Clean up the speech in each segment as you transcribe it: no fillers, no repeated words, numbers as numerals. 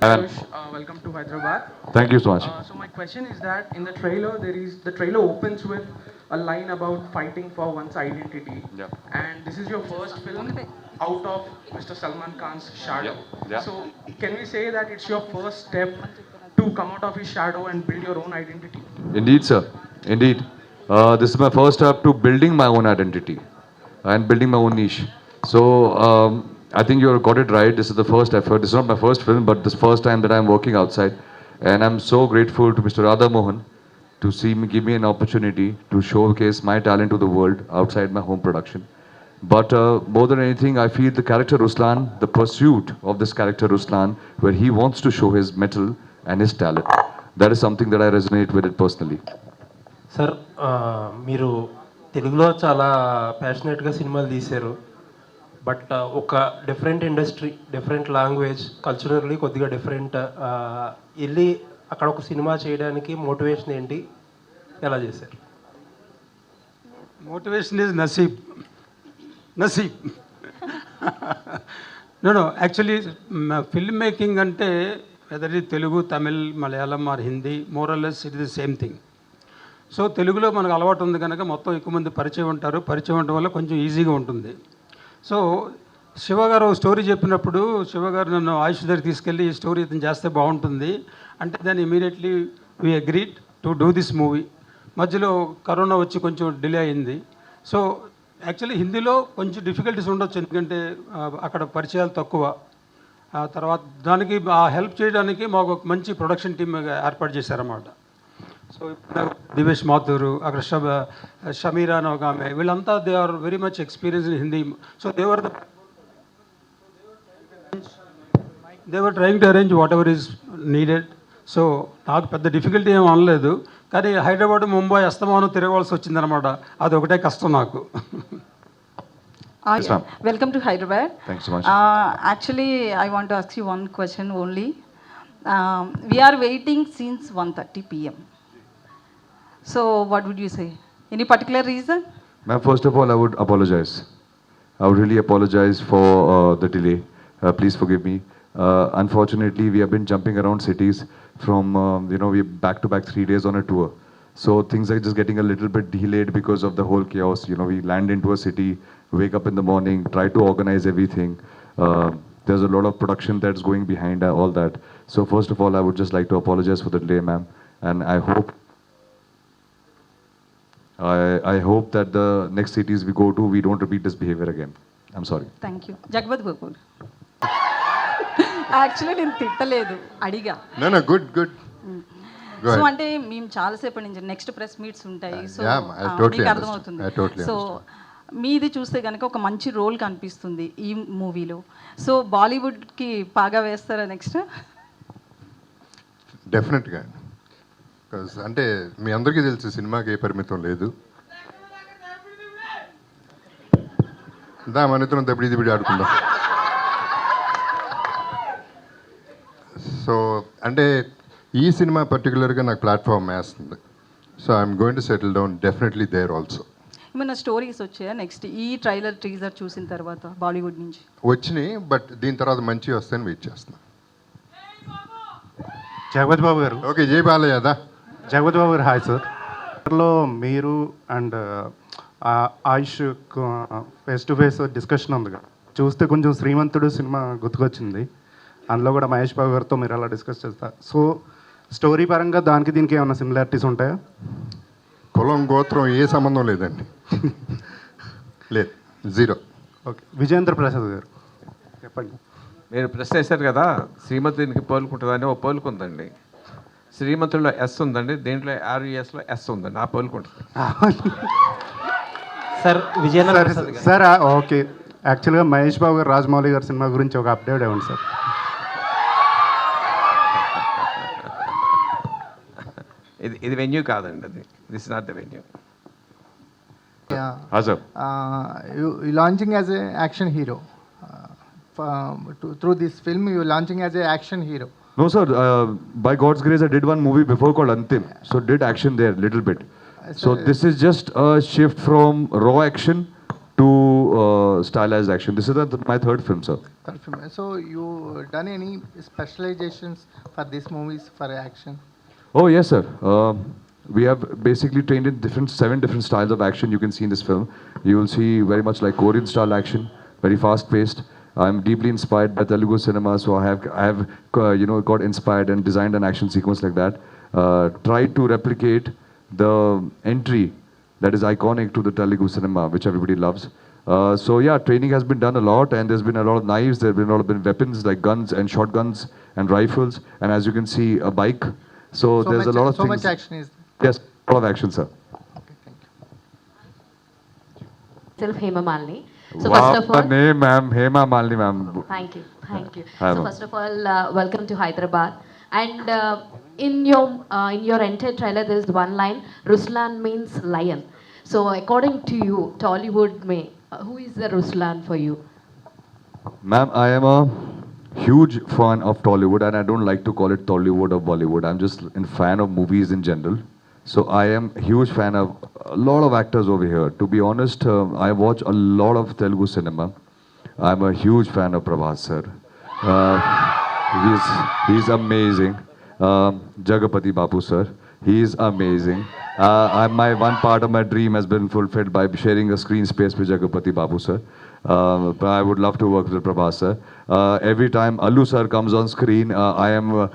And Anush, welcome to Hyderabad. thank you so much. So my question is that in the trailer, the trailer opens with a line about fighting for one's identity, Yeah. and this is your first film out of Mr. Salman Khan's shadow. Yeah, yeah. So can we say that it's your first step to come out of his shadow and build your own identity? Indeed, sir. Indeed. This is my first step to building my own identity and building my own niche. So I think you got it right. This is the first effort. This is not my first film, but this first time that I'm working outside. And I'm so grateful to Mr. Radha Mohan to see me, give me an opportunity to showcase my talent to the world outside my home production. But more than anything, I feel the character Ruslan, the pursuit of this character Ruslan, where he wants to show his mettle and his talent. That is something that I resonate with it personally. Sir మీరు తెలుగులో చాలా ప్యాషనెట్గా సినిమాలు తీశారు but ఒక different industry different language culturally కొద్దిగా different వెళ్ళి అక్కడ ఒక సినిమా చేయడానికి మోటివేషన్ ఏంటి ఎలా చేశారు Motivation is Naseeb. Naseeb. No, actually, filmmaking ante, whether it is Telugu, Tamil, Malayalam or Hindi, more or less it is the same thing. So తెలుగులో మనకు అలవాటు ఉంది కనుక మొత్తం ఎక్కువ మంది పరిచయం ఉంటారు. పరిచయం ఉండడం వల్ల కొంచెం ఈజీగా ఉంటుంది. సో శివ గారు స్టోరీ చెప్పినప్పుడు శివ గారు నన్ను ఆయుష్ దగ్గర తీసుకెళ్ళి ఈ స్టోరీ ఇతను చేస్తే బాగుంటుంది అంటే దాన్ని immediately we agreed to do this movie. మధ్యలో కరోనా వచ్చి కొంచెం డిలే అయింది. సో యాక్చువల్లీ హిందీలో కొంచెం డిఫికల్టీస్ ఉండొచ్చు ఎందుకంటే అక్కడ పరిచయాలు తక్కువ. తర్వాత దానికి హెల్ప్ చేయడానికి మాకు ఒక మంచి ప్రొడక్షన్ టీమ్ ఏర్పాటు చేశారన్నమాట. సో దివేష్ మాథూరు అక్కడ షమీరా అని ఒక ఆమె వీళ్ళంతా they are very much experience in Hindi. So they were trying to arrange whatever is needed. So నాకు పెద్ద డిఫికల్టీ ఏం అనలేదు కానీ హైదరాబాద్ ముంబై అస్తమానం తిరగవలసి వచ్చిందనమాట. అది ఒకటే కష్టం నాకు. Yes, ma'am. Welcome to Hyderabad. Thanks so much. Actually, I want to ask you one question only. We are waiting since 1:30 p.m. So, what would you say? Any particular reason? Ma'am, first of all, I would apologize. I would really apologize for the delay. Please forgive me. Unfortunately, we have been jumping around cities from, we're back to back 3 days on a tour. So things are just getting a little bit delayed because of the whole chaos. We land into a city, wake up in the morning, try to organize everything. There's a lot of production that's going behind all that. So first of all, I would just like to apologize for the delay, ma'am. And I hope that the next cities we go to, we don't repeat this behavior again. I'm sorry. Thank you. Jagvat Gokul. Actually, నేను తిట్టలేదు అడిగా. No, good. Go so ahead. అంటే మేము చాలాసేపటి నుంచి next press meets ఉంటాయి. So Yeah, I totally మీకు understand. అర్థమవుతుంది. I totally సో మీది చూస్తే కనుక ఒక మంచి రోల్ కనిపిస్తుంది ఈ మూవీలో. సో బాలీవుడ్కి పాగా వేస్తారా నెక్స్ట్? డెఫినెట్గా బికాజ్ అంటే మీ అందరికీ తెలుసు సినిమాకి ఏ పరిమితం లేదు. మన ఇద్దరం దబిడి ఆడుకుందాం. సో అంటే ఈ సినిమా పర్టికులర్గా నాకు ప్లాట్ఫామ్ వేస్తుంది. So I'm going to settle down definitely there also. ఏమైనా స్టోరీస్ వచ్చాయా నెక్స్ట్ ఈ ట్రైలర్ టీజర్ చూసిన తర్వాత బాలీవుడ్ నుంచి? వచ్చినాయి బట్ దీని తర్వాత మంచి వస్తాయని వెయిట్ చేస్తున్నాను. జగపతి బాబు గారు. ఓకే, జై బాలయ్యదా. జగపతి బాబు గారు హాయ్ సార్. లో మీరు and Ayush face to face discussion ఉంది కదా, చూస్తే కొంచెం శ్రీమంతుడు సినిమా గుర్తుకొచ్చింది. అందులో కూడా మహేష్ బాబు గారితో మీరు అలా డిస్కస్ చేస్తారు. సో స్టోరీ పరంగా దానికి దీనికి ఏమైనా సిమిలారిటీస్ ఉంటాయా? కులం గోత్రం ఏ సంబంధం లేదండి. లేదు, జీరో. ఓకే, విజయేంద్ర ప్రసాద్ గారు చెప్పండి. మీరు ప్రశ్న వేశారు కదా శ్రీమతికి పోలుకుంటుందని. ఓ పోలుకుందండి. శ్రీమంతుల్లో ఎస్ ఉందండి, దీంట్లో ఆర్యుఎస్లో ఎస్ ఉందండి. ఆ పోలుకుంటుంది. సార్ విజయేంద్ర ప్రసాద్ గారు. సార్ ఓకే, యాక్చువల్గా మహేష్ బాబు గారు రాజమౌళి గారి సినిమా గురించి ఒక అప్డేట్ ఇవ్వండి సార్. ఇది వెన్యూ కాదండి, అది this not the venue. Haan, sir. You launching as an action hero. Through this film, you launching as an action hero. No, sir. By God's grace, I did one movie before called Antim. So did action there little bit. So this is just a shift from raw action to stylized action. This is my third film, sir. So you done any specializations for these movies for action? Oh yes, sir. We have basically trained in 7 different styles of action you can see in this film. You will see very much like Korean style action, very fast paced. I'm deeply inspired by Telugu cinema, so I have got inspired and designed an action sequence like that. Tried to replicate the entry that is iconic to the Telugu cinema, which everybody loves. So yeah, training has been done a lot, and there's been a lot of knives, there's been a lot of weapons like guns and shotguns and rifles, and as you can see, a bike. So there's a lot of so things. much action is there. Yes, a lot of action, sir. Okay, thank you. Self Hema Malini. So Wow, first of the all, name, ma'am, Hema Malini, ma'am. thank you. Hi, So ma'am. first of all, welcome to Hyderabad. And in your entire trailer, there is one line: Ruslan means lion. So according to you, Tollywood who is the Ruslan for you? Ma'am, I am a huge fan of Tollywood, and I don't like to call it Tollywood or Bollywood. I'm just a fan of movies in general. So I am a huge fan of a lot of actors over here. To be honest, I watch a lot of Telugu cinema. I'm a huge fan of Prabhas sir. He's amazing. Jagapati Bapu sir, he's amazing. One part of my dream has been fulfilled by sharing a screen space with Jagapati Bapu sir. But I would love to work with Prabhas sir. Every time Allu sir comes on screen, I am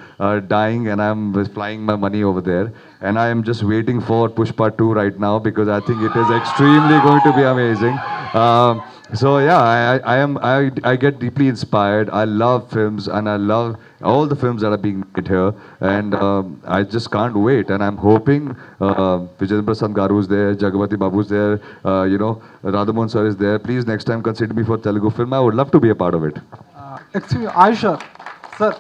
dying and I'm flying my money over there. And I am just waiting for Pushpa 2 right now because I think it is extremely going to be amazing. So yeah, I get deeply inspired. I love films and I love all the films that are being made here, and I just can't wait. And I'm hoping Vijayendra Prasad Garu is there, Jagapati Babu is there, Radhamohan sir is there. Please next time consider me for Telugu film. I would love to be a part of it. Actually Ayush sir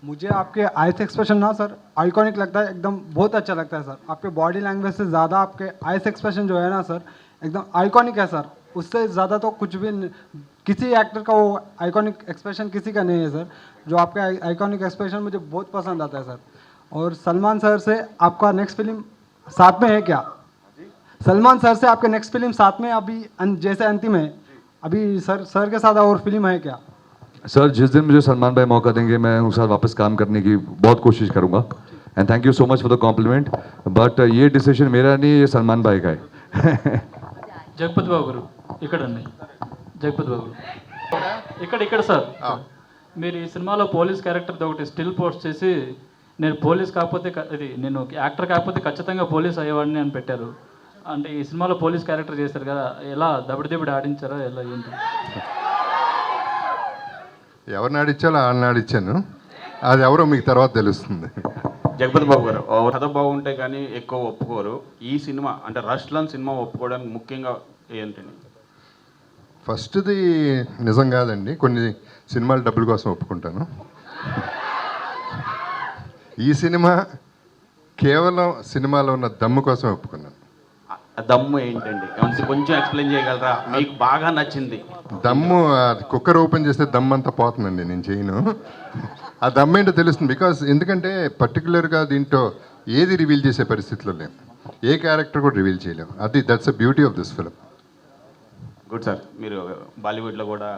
मुझे आपके ice expression ना sir iconic लगता है, एकदम बहुत अच्छा लगता है सर. आपके बॉडी लैंग्वेज से ज़्यादा आपके आइस एक्सप्रेशन जो है ना सर एकदम आइकॉनिक है सर. उससे ज़्यादा तो कुछ भी किसी एक्टर का वो आइकॉनिक एक्सप्रेशन किसी का नहीं है सर. जो आपका आइकॉनिक एक्सप्रेशन मुझे बहुत पसंद आता है सर. और सलमान सर से आपका नेक्स्ट फिल्म साथ में है क्या? सलमान सर से आपके नेक्स्ट फिल्म साथ में अभी जैसे अंतिम है अभी सर के साथ और फिल्म है क्या? सर जिस दिन मुझे सलमान भाई मौका देंगे मैं उनके साथ वापस काम करने की बहुत कोशिश करूंगा. And thank you so much for the compliment. But ये डिसीजन मेरा नहीं, ये सलमान भाई का है. జగపతి బాబు గారు ఇక్కడండి. జగపతి బాబు గారు ఇక్కడ సార్ మీరు ఈ సినిమాలో పోలీస్ క్యారెక్టర్ ఒకటి స్టిల్ పోస్ట్ చేసి నేను పోలీస్ కాకపోతే నేను యాక్టర్ కాకపోతే ఖచ్చితంగా పోలీస్ అయ్యేవాడిని అని పెట్టారు. అంటే ఈ సినిమాలో పోలీస్ క్యారెక్టర్ చేశారు కదా, ఎలా దబిడి ఆడించారా, ఎలా ఏంటి? ఎవరిని ఆడిచ్చాలో వాళ్ళని ఆడిచ్చాను, అది ఎవరో మీకు తర్వాత తెలుస్తుంది. జగపతి బాబు గారు కథ బాగుంటే కానీ ఎక్కువ ఒప్పుకోరు. ఈ సినిమా అంటే రష్లాన్ సినిమా ఒప్పుకోవడానికి ముఖ్యంగా ఏంటండి? ఫస్ట్ది నిజం కాదండి, కొన్ని సినిమాలు డబ్బుల కోసం ఒప్పుకుంటాను. ఈ సినిమా కేవలం సినిమాలో ఉన్న దమ్ము కోసం ఒప్పుకున్నాను. దమ్ము ఏంటండి కొంచెం ఎక్స్ప్లెయిన్ చేయగలరా? మీకు బాగా నచ్చింది దమ్ము. కుక్కర్ ఓపెన్ చేస్తే దమ్ అంతా పోతుందండి, నేను చేయను. ఆ దమ్ ఏంటో తెలుస్తుంది. బికాస్ ఎందుకంటే పర్టికులర్గా దీంట్లో ఏది రివీల్ చేసే పరిస్థితిలో లేము, ఏ క్యారెక్టర్ కూడా రివీల్ చేయలేము. That's the beauty of this film. Good sir. మీరు బాలీవుడ్లో కూడా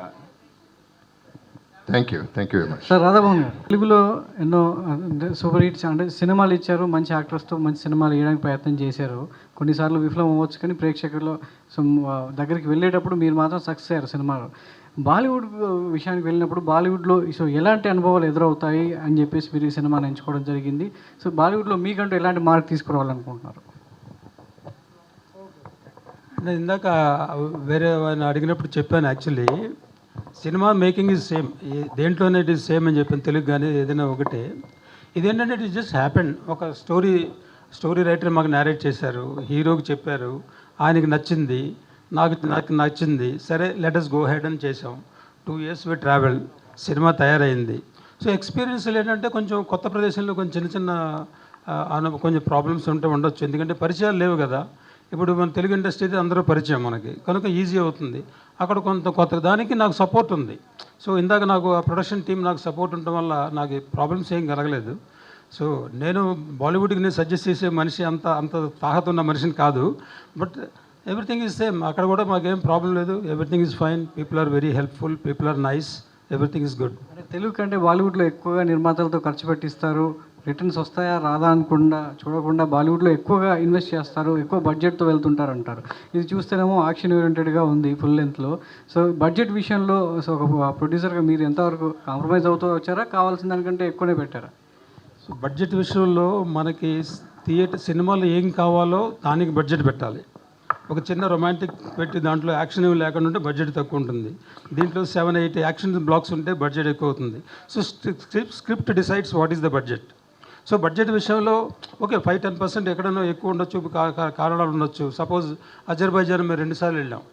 thank you very much. Sir Radhabhavan garu తెలుగులో ఎన్నో సూపర్ హిట్స్ అంటే సినిమాలు ఇచ్చారు, మంచి యాక్టర్స్తో మంచి సినిమాలు వేయడానికి ప్రయత్నం చేశారు. కొన్నిసార్లు విఫలం అవ్వచ్చు, కానీ ప్రేక్షకుల్లో దగ్గరికి వెళ్ళేటప్పుడు మీరు మాత్రం సక్సెస్ అయ్యారు సినిమాలో. బాలీవుడ్ విషయానికి వెళ్ళినప్పుడు బాలీవుడ్లో సో ఎలాంటి అనుభవాలు ఎదురవుతాయి అని చెప్పేసి మీరు ఈ సినిమాని ఎంచుకోవడం జరిగింది. సో బాలీవుడ్లో మీకంటూ ఎలాంటి మార్క్ తీసుకురావాలనుకుంటున్నారు? నేను ఇందాక వేరే వాడిని అడిగినప్పుడు చెప్పాను, actually cinema making is same, దేంట్లోనే ఇట్ ఈజ్ సేమ్ అని చెప్పాను, తెలుగు కానీ ఏదైనా ఒకటే. ఇదేంటంటే ఇట్ ఈస్ జస్ట్ హ్యాపెన్. ఒక స్టోరీ రైటర్ మాకు నేరేట్ చేశారు, హీరోకి చెప్పారు, ఆయనకి నచ్చింది, నాకు నచ్చింది, సరే లెట్ us గో హెడ్ అని చేసాం. 2 years వి ట్రావెల్, సినిమా తయారైంది. సో ఎక్స్పీరియన్స్లు ఏంటంటే కొంచెం కొత్త ప్రదేశంలో కొంచెం చిన్న కొంచెం ప్రాబ్లమ్స్ ఉండొచ్చు, ఎందుకంటే పరిచయాలు లేవు కదా. ఇప్పుడు మన తెలుగు ఇండస్ట్రీ అందరూ పరిచయం మనకి, కనుక ఈజీ అవుతుంది. అక్కడ కొంత కొత్త దానికి నాకు సపోర్ట్ ఉంది. సో ఇందాక నాకు ఆ ప్రొడక్షన్ టీం నాకు సపోర్ట్ ఉండటం వల్ల నాకు ప్రాబ్లమ్స్ ఏం కలగలేదు. సో నేను బాలీవుడ్కి నేను సజెస్ట్ చేసే మనిషి అంత తాహత ఉన్న మనిషిని కాదు. But everything is same. అక్కడ కూడా మాకేం ప్రాబ్లం లేదు. Everything is fine. People are very helpful, people are nice, everything is good. అంటే తెలుగు కంటే బాలీవుడ్లో ఎక్కువగా నిర్మాతలతో ఖర్చు పెట్టిస్తారు, రిటర్న్స్ వస్తాయా రాదా అనుకుండా చూడకుండా బాలీవుడ్లో ఎక్కువగా ఇన్వెస్ట్ చేస్తారు, ఎక్కువ బడ్జెట్తో వెళ్తుంటారు అంటారు. ఇది చూస్తేనేమో యాక్షన్ ఓరియంటెడ్గా ఉంది ఫుల్ లెంత్లో. సో బడ్జెట్ విషయంలో సో ఒక ప్రొడ్యూసర్గా మీరు ఎంతవరకు కాంప్రమైజ్ అవుతూ వచ్చారా, కావాల్సిన దానికంటే ఎక్కువనే పెట్టారా? సో బడ్జెట్ విషయంలో మనకి సినిమాలో ఏం కావాలో దానికి బడ్జెట్ పెట్టాలి. ఒక చిన్న రొమాంటిక్ పెట్టి దాంట్లో యాక్షన్ ఏమి లేకుండా ఉంటే బడ్జెట్ తక్కువ ఉంటుంది. దీంట్లో 7-8 యాక్షన్ బ్లాక్స్ ఉంటే బడ్జెట్ ఎక్కువ అవుతుంది. So script decides what is the budget. So budget విషయంలో ఓకే 5-10% ఎక్కడనో ఎక్కువ ఉండొచ్చు, కారణాలు ఉండొచ్చు. సపోజ్ అజర్బైజాన్ మేము 2 సార్లు వెళ్ళాం.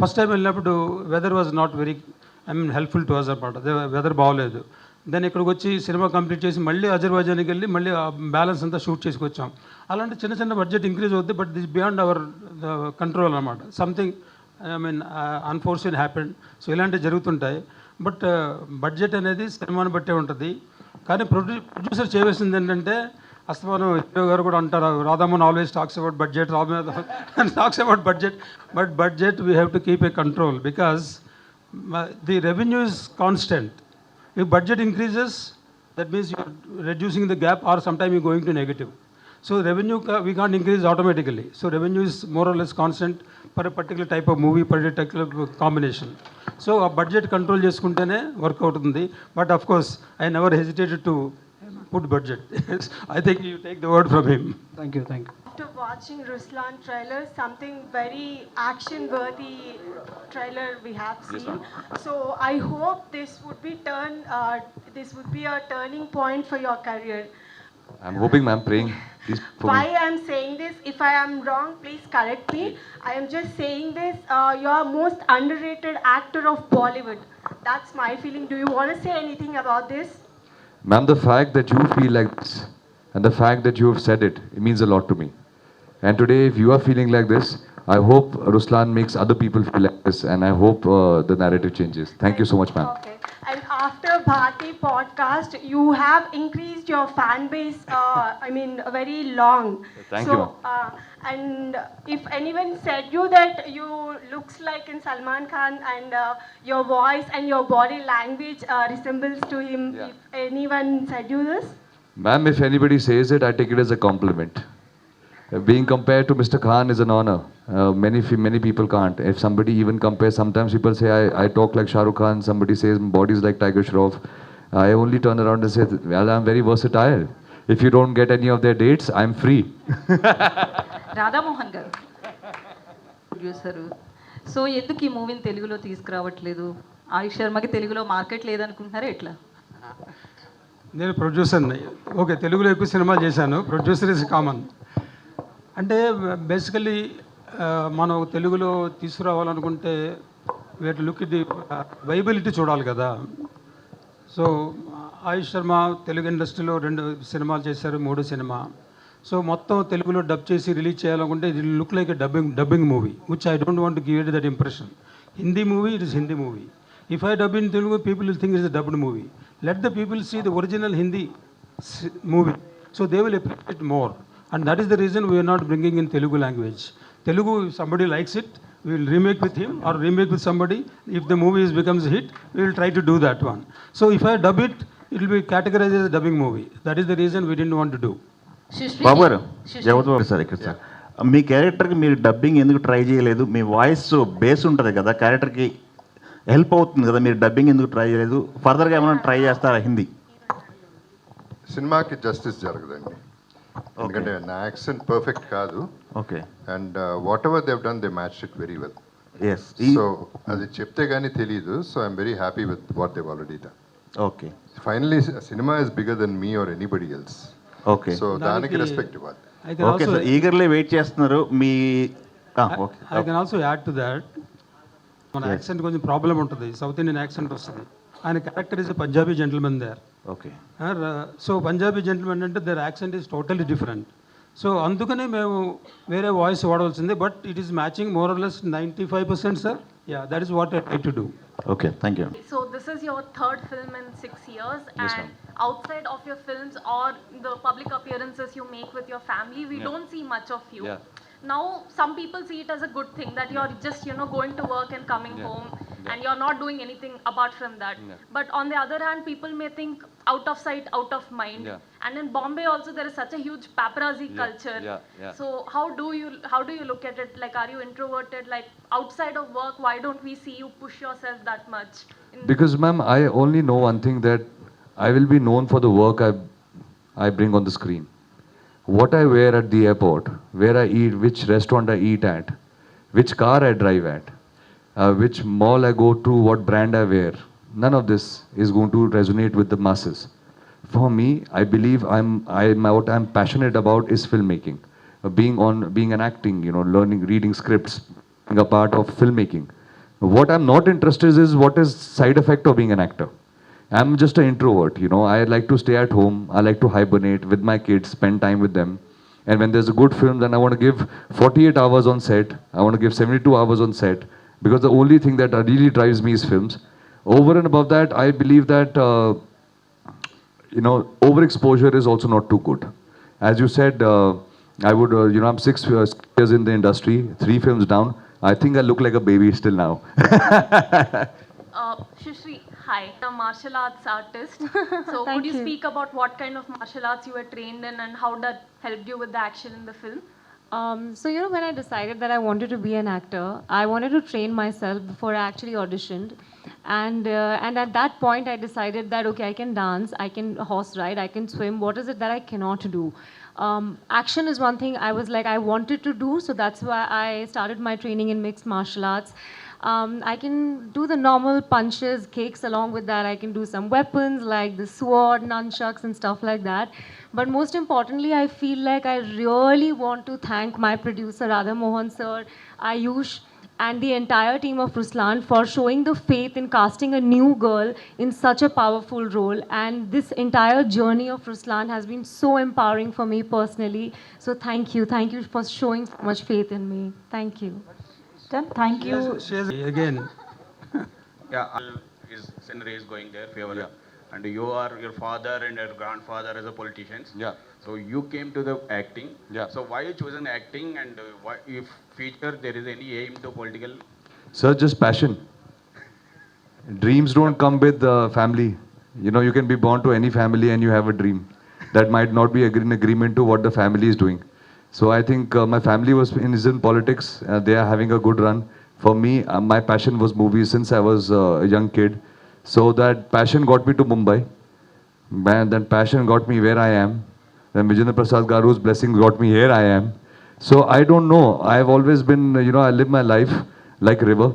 ఫస్ట్ టైం వెళ్ళినప్పుడు weather was not very helpful to us అనమాట. వెదర్ బాగోలేదు. దెన్ ఇక్కడికి వచ్చి సినిమా కంప్లీట్ చేసి మళ్ళీ అజర్బైజాన్కి వెళ్ళి మళ్ళీ బ్యాలెన్స్ అంతా షూట్ చేసుకొచ్చాం. అలాంటి చిన్న చిన్న బడ్జెట్ ఇంక్రీజ్ అవుతుంది, but this beyond our control అనమాట. Something unforced happened. సో ఇలాంటివి జరుగుతుంటాయి. బట్ బడ్జెట్ అనేది సినిమాని బట్టే ఉంటుంది. కానీ ప్రొడ్యూసర్ చేయవలసింది ఏంటంటే, అస్తమానం హీరో గారు కూడా అంటారు, Radha Mohan always talks about budget, talks about budget, but budget we have to keep a control because the revenue is constant. If budget increases, that means you are reducing the gap or sometime you're going to negative. So revenue we can't increase automatically. So revenue is more or less constant for a particular type of movie, particular combination. So a budget control చేసుకుంటేనే work అవుతుంది. But of course, I never hesitated to put budget. I think you take the word from him. Thank you, thank you. After watching Ruslan trailer, something very action-worthy trailer we have seen. So I hope this would be a turning point for your career. I'm hoping, ma'am, praying. Please for Why me. I'm saying this, if I am wrong, please correct me. I am just saying this, you are most underrated actor of Bollywood. That's my feeling. Do you want to say anything about this? Ma'am, the fact that you feel like this and the fact that you have said it, it means a lot to me. And today, if you are feeling like this, I hope Ruslan makes other people feel like this, and I hope the narrative changes. Thank you so much, ma'am. Okay. And after Bharti podcast, you have increased your fan base, very long. Thank so, you, and if anyone said you that you looks like in Salman Khan and your voice and your body language resembles to him, if anyone said you this? Ma'am, if anybody says it, I take it as a compliment. Being compared to Mr. Khan is an honor. Many people can't. If somebody even compares, sometimes people say I talk like Shah Rukh Khan, somebody says my body is like Tiger Shroff. I only turn around and say, well, I'm very versatile. If you don't get any of their dates, I'm free. Radha Mohan గారు producer. So ఎందుకు ఈ మూవీని తెలుగులో తీసుకురావట్లేదు? ఆయుష్ శర్మకి తెలుగులో market లేదనుకుంటున్నారా ఎట్లా? నేను ప్రొడ్యూసర్ని. Okay, తెలుగులో ఎక్కువ సినిమాలు చేశాను. Producer is common. అంటే బేసికలీ మనం తెలుగులో తీసుకురావాలనుకుంటే we to look it the viability చూడాలి కదా. సో ఆయుష్ శర్మ తెలుగు ఇండస్ట్రీలో 2 సినిమాలు చేశారు, 3 సినిమా. సో మొత్తం తెలుగులో డబ్ చేసి రిలీజ్ చేయాలనుకుంటే it will look like a dubbing movie, which I don't want to give it that impression. Hindi movie, it is Hindi movie. If I dub in Telugu, people will think it's a dubbed movie. Let the people see the original Hindi movie, so they will appreciate more. And that is the reason we are not bringing in Telugu language. Telugu, if somebody likes it, we will remake with him or remake with somebody. If the movie becomes a hit, we will try to do that one. So if I dub it, it will be categorized as a dubbing movie. That is the reason we didn't want to do. బాబు గారు, జగపతి బాబు sir ఇక్కడ sir, మీ క్యారెక్టర్కి మీరు dubbing ఎందుకు try చేయలేదు? మీ voice base ఉంటుంది కదా, క్యారెక్టర్కి help అవుతుంది కదా, మీరు డబ్బింగ్ ఎందుకు ట్రై చేయలేదు? ఫర్దర్గా ఏమైనా ట్రై చేస్తారా హిందీ? సినిమాకి జస్టిస్ జరగదండి, ఎందుకంటే నా యాక్సెంట్ పర్ఫెక్ట్ కాదు. Okay. And whatever they've done they match it very well. Yes. So అది చెప్తే కానీ తెలియదు. So I'm very happy with what they've already done. Okay. Finally cinema is bigger than me or anybody else. Okay. So దానికి respect ఇవ్వాలి. Okay sir, eagerly wait చేస్తున్నారు మీ. I can also add to that. మన accent కొంచెం problem ఉంటుంది, south Indian accent వస్తుంది. ఆయన character is Punjabi gentlemen there. Okay. So Punjabi gentlemen అంటే their accent is totally different. So అందుకనే మేము వేరే వాయిస్ వాడవలసింది. But it is matching more or less 95%, sir. Ya, that is what I try to do. Okay, thank you. So this is your 3rd film in 6 years, and outside of your films or the public appearances you make with your family, we don't see much of you. now some people see it as a good thing that you're just going to work and coming home and you're not doing anything apart from that. But on the other hand, people may think out of sight, out of mind. And in Bombay also there is such a huge paparazzi culture. So how do you look at it? Like, are you introverted? Like, outside of work, why don't we see you push yourself that much? Because, ma'am, I only know one thing, that I will be known for the work I bring on the screen. What I wear at the airport, where I eat, which restaurant I eat at, which car I drive at, which mall I go to, what brand I wear, none of this is going to resonate with the masses. For me, I believe what I'm passionate about is filmmaking, being an acting, learning, reading scripts, being a part of filmmaking. What I'm not interested is what is side effect of being an actor. I'm just an introvert, I like to stay at home, I like to hibernate with my kids, spend time with them. And when there's a good film, then I want to give 48 hours on set, I want to give 72 hours on set, because the only thing that really drives me is films. Over and above that, I believe that, overexposure is also not too good. As you said, I'm 6 years in the industry, 3 films down. I think I look like a baby still now. Shishri, hi. I'm a martial arts artist. So could you speak about what kind of martial arts you were trained in and how that helped you with the action in the film? So, when I decided that I wanted to be an actor, I wanted to train myself before I actually auditioned. And at that point, I decided that, okay, I can dance, I can horse ride, I can swim. What is it that I cannot do? Action is one thing I was like, I wanted to do. So that's why I started my training in mixed martial arts. I can do the normal punches, kicks. Along with that, I can do some weapons like the sword, nunchucks and stuff like that. But most importantly, I feel like I really want to thank my producer, Radha Mohan sir, Ayush, and the entire team of Ruslan for showing the faith in casting a new girl in such a powerful role. And this entire journey of Ruslan has been so empowering for me personally. So thank you for showing so much faith in me. Thank you. Thank you. Again. His scenery is going there, favor. And your father and your grandfather as a politicians. So you came to the acting. So why you chosen acting, and why, if future there is any aim to political? Sir, just passion. Dreams don't come with family. You can be born to any family and you have a dream that might not be in agreement to what the family is doing. So I think my family is in politics. They are having a good run. For me, my passion was movies since I was a young kid. So that passion got me to Mumbai. And that passion got me where I am. Then Vijayendra Prasad Garu's blessings got me here I am. So I don't know. I've always been, I live my life like a river.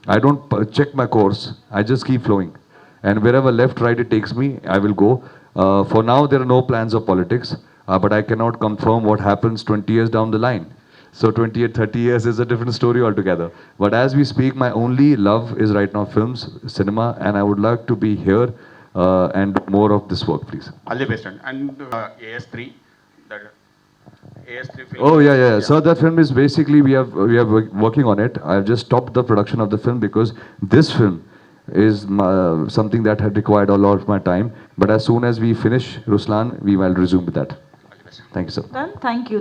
I don't check my course. I just keep flowing. And wherever left, right it takes me, I will go. For now, there are no plans of politics. But I cannot confirm what happens 20 years down the line. So 20 or 30 years is a different story altogether. But as we speak, my only love is right now films, cinema, and I would like to be here and do more of this work, please. All the best. And AS3, that AS3 film. Oh yeah. So that film is basically we are working on it. I've just stopped the production of the film because this film is something that had required a lot of my time. But as soon as we finish Ruslan, we will resume with that. Thank you, sir. Done. Thank you.